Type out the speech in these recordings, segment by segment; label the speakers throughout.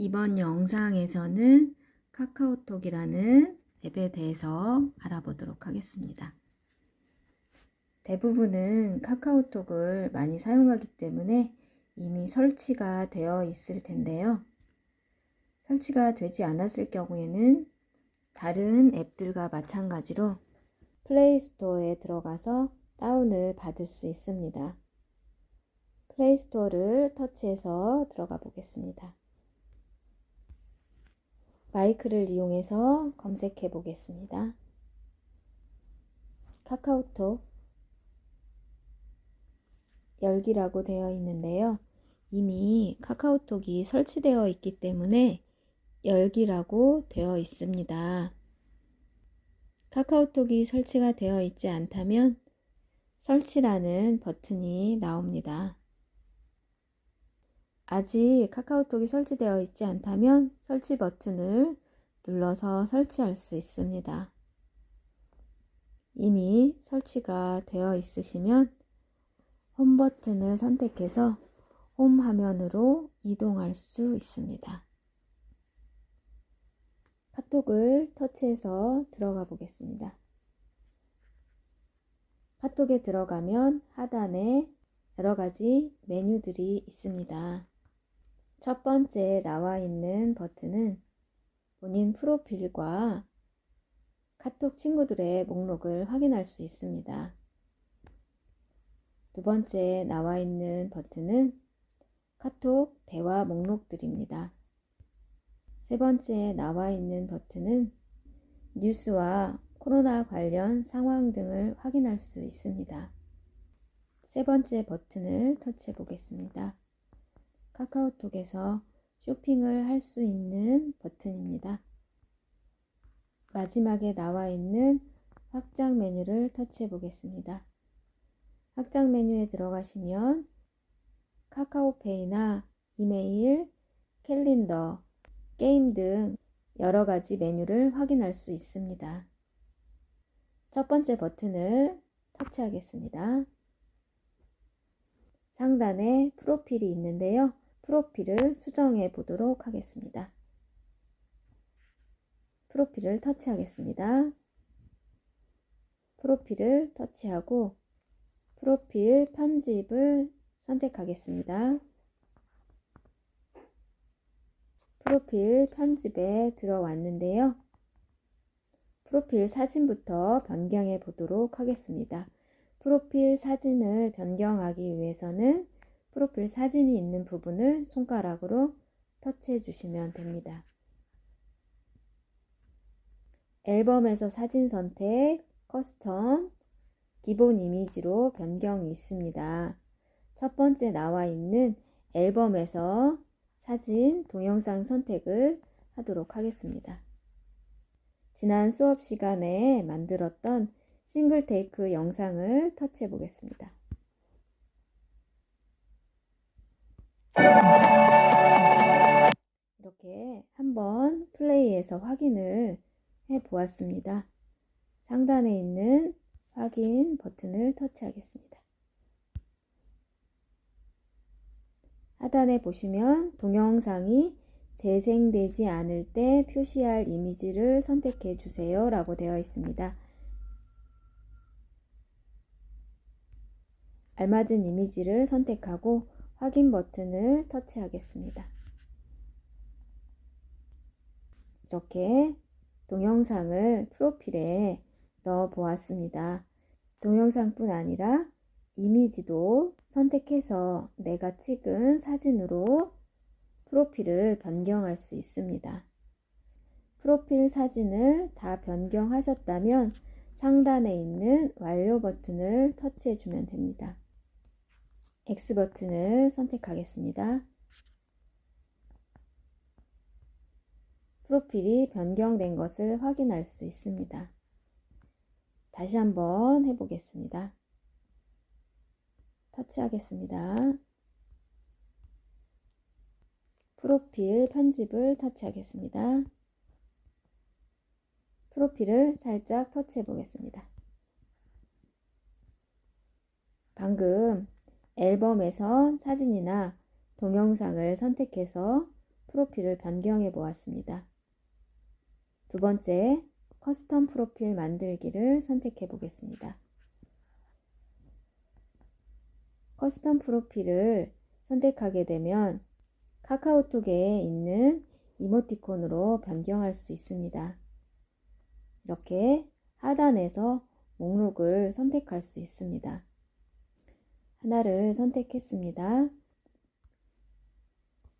Speaker 1: 이번 영상에서는 카카오톡이라는 앱에 대해서 알아보도록 하겠습니다. 대부분은 카카오톡을 많이 사용하기 때문에 이미 설치가 되어 있을 텐데요. 설치가 되지 않았을 경우에는 다른 앱들과 마찬가지로 플레이스토어에 들어가서 다운을 받을 수 있습니다. 플레이스토어를 터치해서 들어가 보겠습니다. 마이크를 이용해서 검색해 보겠습니다. 카카오톡 열기라고 되어 있는데요. 이미 카카오톡이 설치되어 있기 때문에 열기라고 되어 있습니다. 카카오톡이 설치가 되어 있지 않다면 설치라는 버튼이 나옵니다. 아직 카카오톡이 설치되어 있지 않다면 설치 버튼을 눌러서 설치할 수 있습니다. 이미 설치가 되어 있으시면 홈 버튼을 선택해서 홈 화면으로 이동할 수 있습니다. 카톡을 터치해서 들어가 보겠습니다. 카톡에 들어가면 하단에 여러 가지 메뉴들이 있습니다. 첫 번째 나와 있는 버튼은 본인 프로필과 카톡 친구들의 목록을 확인할 수 있습니다. 두 번째 나와 있는 버튼은 카톡 대화 목록들입니다. 세 번째 나와 있는 버튼은 뉴스와 코로나 관련 상황 등을 확인할 수 있습니다. 세 번째 버튼을 터치해 보겠습니다. 카카오톡에서 쇼핑을 할 수 있는 버튼입니다. 마지막에 나와 있는 확장 메뉴를 터치해 보겠습니다. 확장 메뉴에 들어가시면 카카오페이나 이메일, 캘린더, 게임 등 여러 가지 메뉴를 확인할 수 있습니다. 첫 번째 버튼을 터치하겠습니다. 상단에 프로필이 있는데요. 프로필을 수정해 보도록 하겠습니다. 프로필을 터치하겠습니다. 프로필을 터치하고 프로필 편집을 선택하겠습니다. 프로필 편집에 들어왔는데요. 프로필 사진부터 변경해 보도록 하겠습니다. 프로필 사진을 변경하기 위해서는 프로필 사진이 있는 부분을 손가락으로 터치해 주시면 됩니다. 앨범에서 사진 선택, 커스텀, 기본 이미지로 변경이 있습니다. 첫 번째 나와 있는 앨범에서 사진, 동영상 선택을 하도록 하겠습니다. 지난 수업 시간에 만들었던 싱글 테이크 영상을 터치해 보겠습니다. 이렇게 한번 플레이해서 확인을 해 보았습니다. 상단에 있는 확인 버튼을 터치하겠습니다. 하단에 보시면 동영상이 재생되지 않을 때 표시할 이미지를 선택해 주세요 라고 되어 있습니다. 알맞은 이미지를 선택하고 확인 버튼을 터치하겠습니다. 이렇게 동영상을 프로필에 넣어 보았습니다. 동영상뿐 아니라 이미지도 선택해서 내가 찍은 사진으로 프로필을 변경할 수 있습니다. 프로필 사진을 다 변경하셨다면 상단에 있는 완료 버튼을 터치해 주면 됩니다. X 버튼을 선택하겠습니다. 프로필이 변경된 것을 확인할 수 있습니다. 다시 한번 해보겠습니다. 터치하겠습니다. 프로필 편집을 터치하겠습니다. 프로필을 살짝 터치해 보겠습니다. 방금 앨범에서 사진이나 동영상을 선택해서 프로필을 변경해 보았습니다. 두 번째, 커스텀 프로필 만들기를 선택해 보겠습니다. 커스텀 프로필을 선택하게 되면 카카오톡에 있는 이모티콘으로 변경할 수 있습니다. 이렇게 하단에서 목록을 선택할 수 있습니다. 하나를 선택했습니다.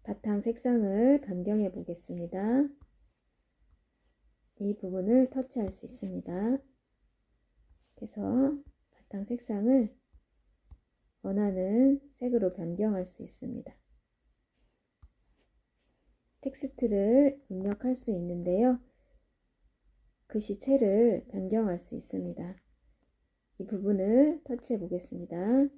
Speaker 1: 바탕 색상을 변경해 보겠습니다. 이 부분을 터치할 수 있습니다. 그래서 바탕 색상을 원하는 색으로 변경할 수 있습니다. 텍스트를 입력할 수 있는데요. 글씨체를 변경할 수 있습니다. 이 부분을 터치해 보겠습니다.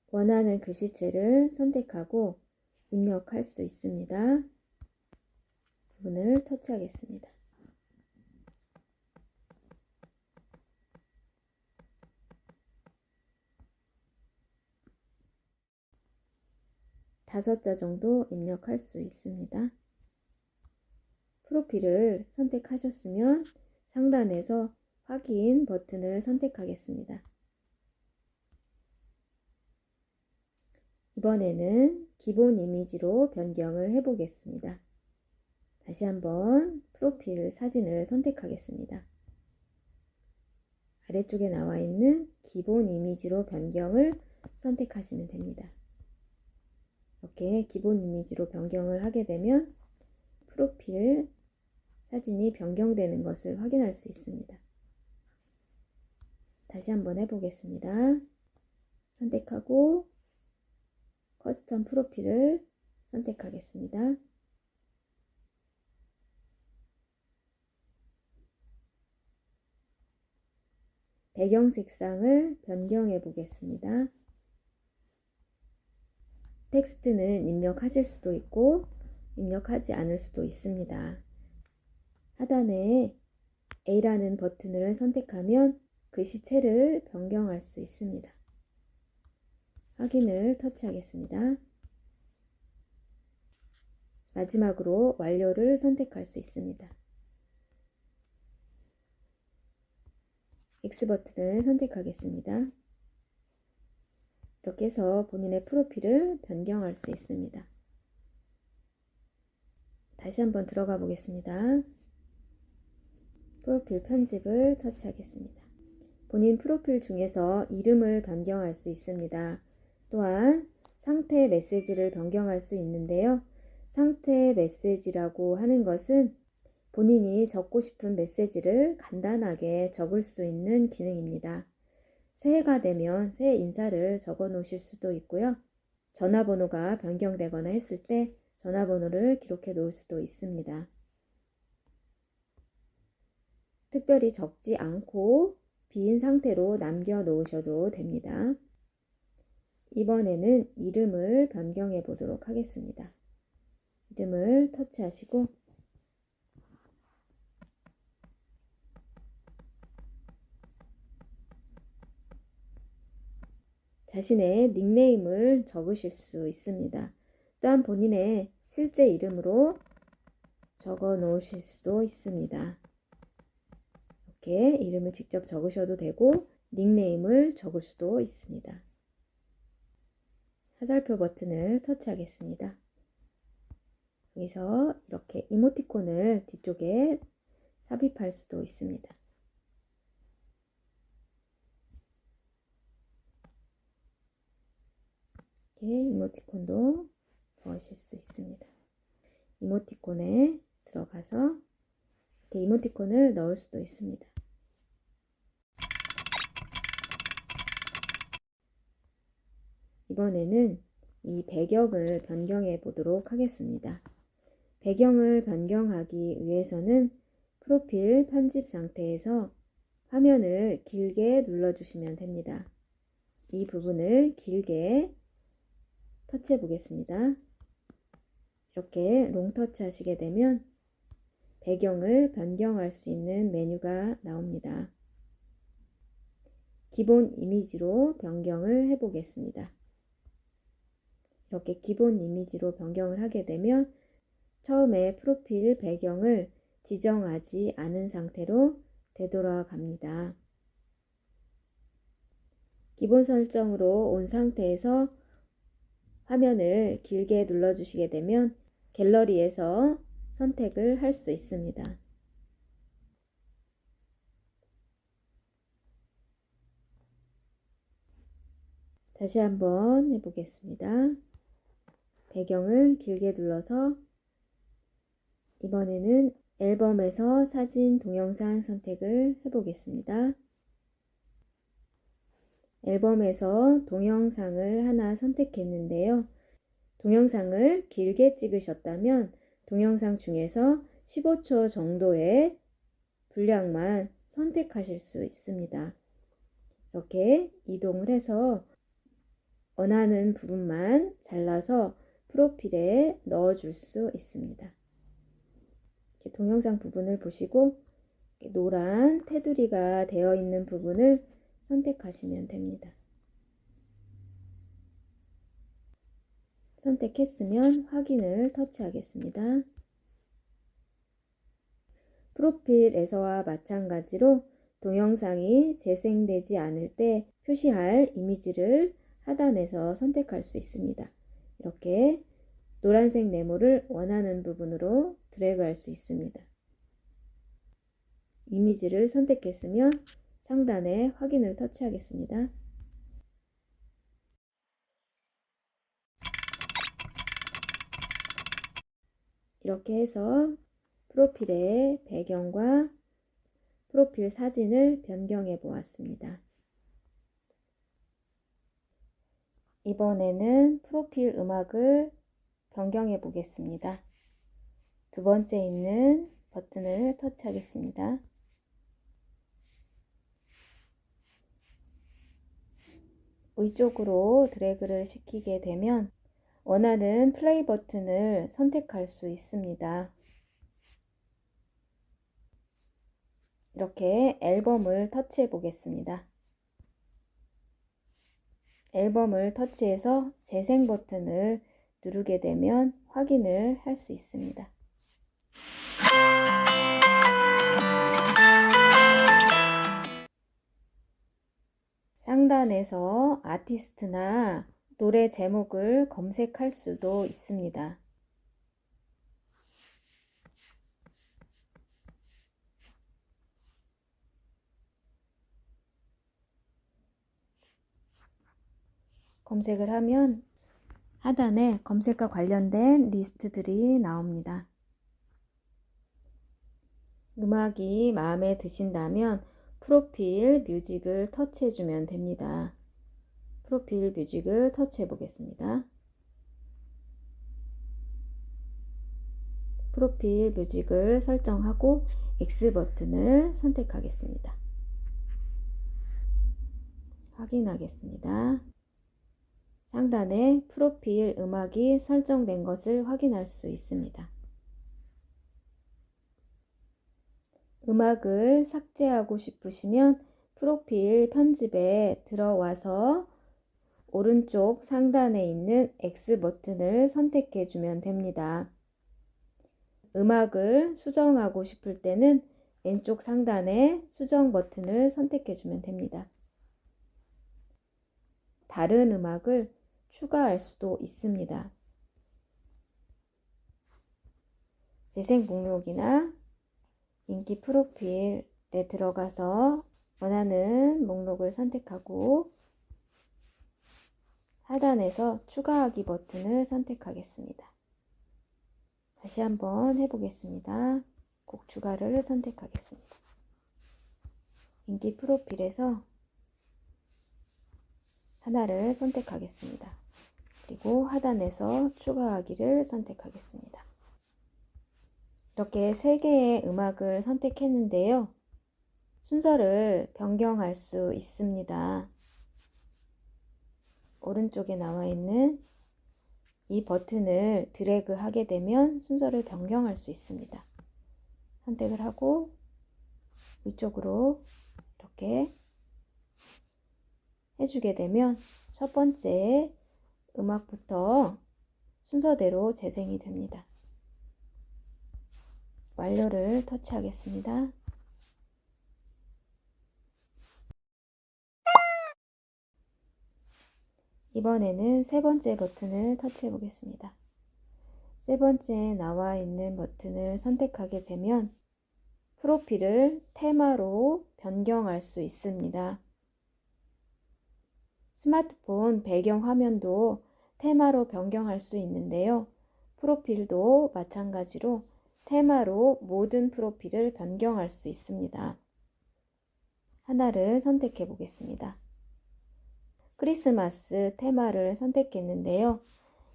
Speaker 1: 원하는 글씨체를 선택하고 입력할 수 있습니다. 부분을 터치하겠습니다. 다섯 자 정도 입력할 수 있습니다. 프로필을 선택하셨으면 상단에서 확인 버튼을 선택하겠습니다. 이번에는 기본 이미지로 변경을 해 보겠습니다. 다시 한번 프로필 사진을 선택하겠습니다. 아래쪽에 나와 있는 기본 이미지로 변경을 선택하시면 됩니다. 이렇게 기본 이미지로 변경을 하게 되면 프로필 사진이 변경되는 것을 확인할 수 있습니다. 다시 한번 해보겠습니다. 선택하고 커스텀 프로필을 선택하겠습니다. 배경 색상을 변경해 보겠습니다. 텍스트는 입력하실 수도 있고 입력하지 않을 수도 있습니다. 하단에 A라는 버튼을 선택하면 글씨체를 변경할 수 있습니다. 확인을 터치하겠습니다. 마지막으로 완료를 선택할 수 있습니다. X 버튼을 선택하겠습니다. 이렇게 해서 본인의 프로필을 변경할 수 있습니다. 다시 한번 들어가 보겠습니다. 프로필 편집을 터치하겠습니다. 본인 프로필 중에서 이름을 변경할 수 있습니다. 또한 상태 메시지를 변경할 수 있는데요. 상태 메시지라고 하는 것은 본인이 적고 싶은 메시지를 간단하게 적을 수 있는 기능입니다. 새해가 되면 새해 인사를 적어 놓으실 수도 있고요. 전화번호가 변경되거나 했을 때 전화번호를 기록해 놓을 수도 있습니다. 특별히 적지 않고 빈 상태로 남겨 놓으셔도 됩니다. 이번에는 이름을 변경해 보도록 하겠습니다. 이름을 터치하시고 자신의 닉네임을 적으실 수 있습니다. 또한 본인의 실제 이름으로 적어 놓으실 수도 있습니다. 이렇게 이름을 직접 적으셔도 되고 닉네임을 적을 수도 있습니다. 화살표 버튼을 터치하겠습니다. 여기서 이렇게 이모티콘을 뒤쪽에 삽입할 수도 있습니다. 이렇게 이모티콘도 넣으실 수 있습니다. 이모티콘에 들어가서 이렇게 이모티콘을 넣을 수도 있습니다. 이번에는 이 배경을 변경해 보도록 하겠습니다. 배경을 변경하기 위해서는 프로필 편집 상태에서 화면을 길게 눌러주시면 됩니다. 이 부분을 길게 터치해 보겠습니다. 이렇게 롱 터치 하시게 되면 배경을 변경할 수 있는 메뉴가 나옵니다. 기본 이미지로 변경을 해 보겠습니다. 이렇게 기본 이미지로 변경을 하게 되면 처음에 프로필 배경을 지정하지 않은 상태로 되돌아갑니다. 기본 설정으로 온 상태에서 화면을 길게 눌러주시게 되면 갤러리에서 선택을 할 수 있습니다. 다시 한번 해보겠습니다. 배경을 길게 눌러서 이번에는 앨범에서 사진, 동영상 선택을 해보겠습니다. 앨범에서 동영상을 하나 선택했는데요. 동영상을 길게 찍으셨다면 동영상 중에서 15초 정도의 분량만 선택하실 수 있습니다. 이렇게 이동을 해서 원하는 부분만 잘라서 프로필에 넣어줄 수 있습니다. 동영상 부분을 보시고 노란 테두리가 되어 있는 부분을 선택하시면 됩니다. 선택했으면 확인을 터치하겠습니다. 프로필에서와 마찬가지로 동영상이 재생되지 않을 때 표시할 이미지를 하단에서 선택할 수 있습니다. 이렇게 노란색 네모를 원하는 부분으로 드래그할 수 있습니다. 이미지를 선택했으면 상단에 확인을 터치하겠습니다. 이렇게 해서 프로필의 배경과 프로필 사진을 변경해 보았습니다. 이번에는 프로필 음악을 변경해 보겠습니다. 두 번째 있는 버튼을 터치하겠습니다. 위쪽으로 드래그를 시키게 되면 원하는 플레이 버튼을 선택할 수 있습니다. 이렇게 앨범을 터치해 보겠습니다. 앨범을 터치해서 재생 버튼을 누르게 되면 확인을 할 수 있습니다. 상단에서 아티스트나 노래 제목을 검색할 수도 있습니다. 검색을 하면 하단에 검색과 관련된 리스트들이 나옵니다. 음악이 마음에 드신다면 프로필 뮤직을 터치해 주면 됩니다. 프로필 뮤직을 터치해 보겠습니다. 프로필 뮤직을 설정하고 X 버튼을 선택하겠습니다. 확인하겠습니다. 상단에 프로필 음악이 설정된 것을 확인할 수 있습니다. 음악을 삭제하고 싶으시면 프로필 편집에 들어와서 오른쪽 상단에 있는 X 버튼을 선택해 주면 됩니다. 음악을 수정하고 싶을 때는 왼쪽 상단에 수정 버튼을 선택해 주면 됩니다. 다른 음악을 추가할 수도 있습니다. 재생 목록이나 인기 프로필에 들어가서 원하는 목록을 선택하고 하단에서 추가하기 버튼을 선택하겠습니다. 다시 한번 해보겠습니다. 곡 추가를 선택하겠습니다. 인기 프로필에서 하나를 선택하겠습니다. 그리고 하단에서 추가하기를 선택하겠습니다. 이렇게 3개의 음악을 선택했는데요. 순서를 변경할 수 있습니다. 오른쪽에 나와 있는 이 버튼을 드래그 하게 되면 순서를 변경할 수 있습니다. 선택을 하고 위쪽으로 이렇게 해주게 되면 첫 번째 음악부터 순서대로 재생이 됩니다. 완료를 터치하겠습니다. 이번에는 세 번째 버튼을 터치해 보겠습니다. 세 번째에 나와 있는 버튼을 선택하게 되면 프로필을 테마로 변경할 수 있습니다. 스마트폰 배경 화면도 테마로 변경할 수 있는데요. 프로필도 마찬가지로 테마로 모든 프로필을 변경할 수 있습니다. 하나를 선택해 보겠습니다. 크리스마스 테마를 선택했는데요.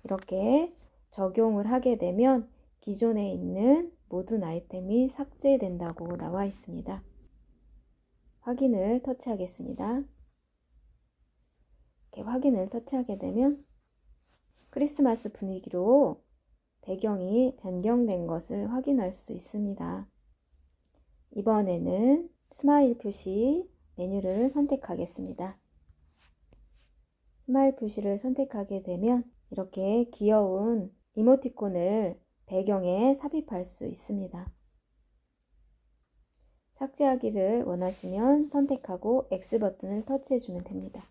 Speaker 1: 이렇게 적용을 하게 되면 기존에 있는 모든 아이템이 삭제된다고 나와 있습니다. 확인을 터치하겠습니다. 이렇게 확인을 터치하게 되면 크리스마스 분위기로 배경이 변경된 것을 확인할 수 있습니다. 이번에는 스마일 표시 메뉴를 선택하겠습니다. 스마일 표시를 선택하게 되면 이렇게 귀여운 이모티콘을 배경에 삽입할 수 있습니다. 삭제하기를 원하시면 선택하고 X 버튼을 터치해 주면 됩니다.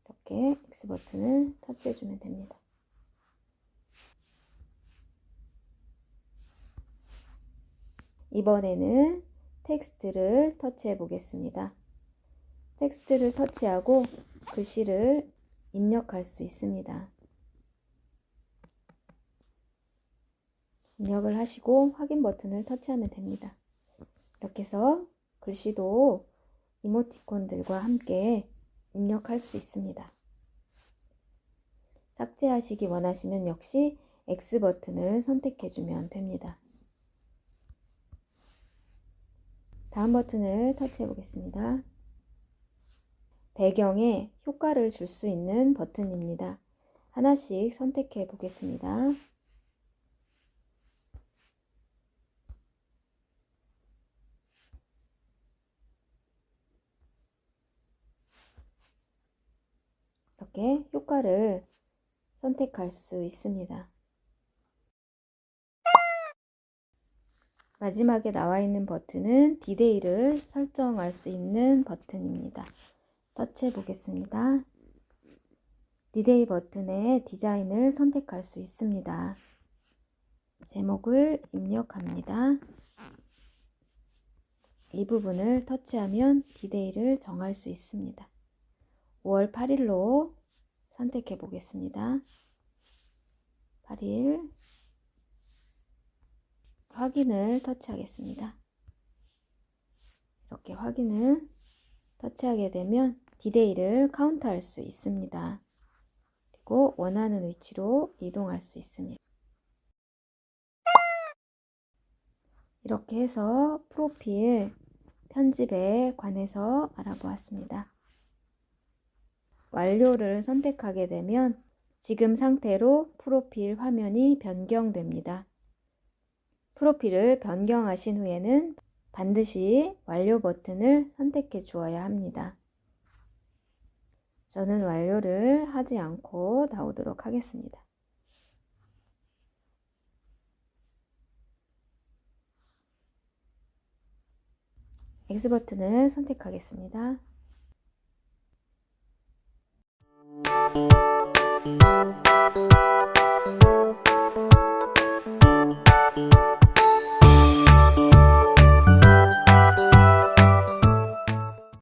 Speaker 1: 이렇게 X 버튼을 터치해 주면 됩니다. 이번에는 텍스트를 터치해 보겠습니다. 텍스트를 터치하고 글씨를 입력할 수 있습니다. 입력을 하시고 확인 버튼을 터치하면 됩니다. 이렇게 해서 글씨도 이모티콘들과 함께 입력할 수 있습니다. 삭제하시기 원하시면 역시 X 버튼을 선택해 주면 됩니다. 다음 버튼을 터치해 보겠습니다. 배경에 효과를 줄 수 있는 버튼입니다. 하나씩 선택해 보겠습니다. 이렇게 효과를 선택할 수 있습니다. 마지막에 나와 있는 버튼은 디테일을 설정할 수 있는 버튼입니다. 터치해 보겠습니다. 디테일 버튼에 디자인을 선택할 수 있습니다. 제목을 입력합니다. 이 부분을 터치하면 디테일을 정할 수 있습니다. 5월 8일로 선택해 보겠습니다. 8일 확인을 터치하겠습니다. 이렇게 확인을 터치하게 되면 디테일을 카운트할 수 있습니다. 그리고 원하는 위치로 이동할 수 있습니다. 이렇게 해서 프로필 편집에 관해서 알아보았습니다. 완료를 선택하게 되면 지금 상태로 프로필 화면이 변경됩니다. 프로필을 변경하신 후에는 반드시 완료 버튼을 선택해 주어야 합니다. 저는 완료를 하지 않고 나오도록 하겠습니다. X 버튼을 선택하겠습니다.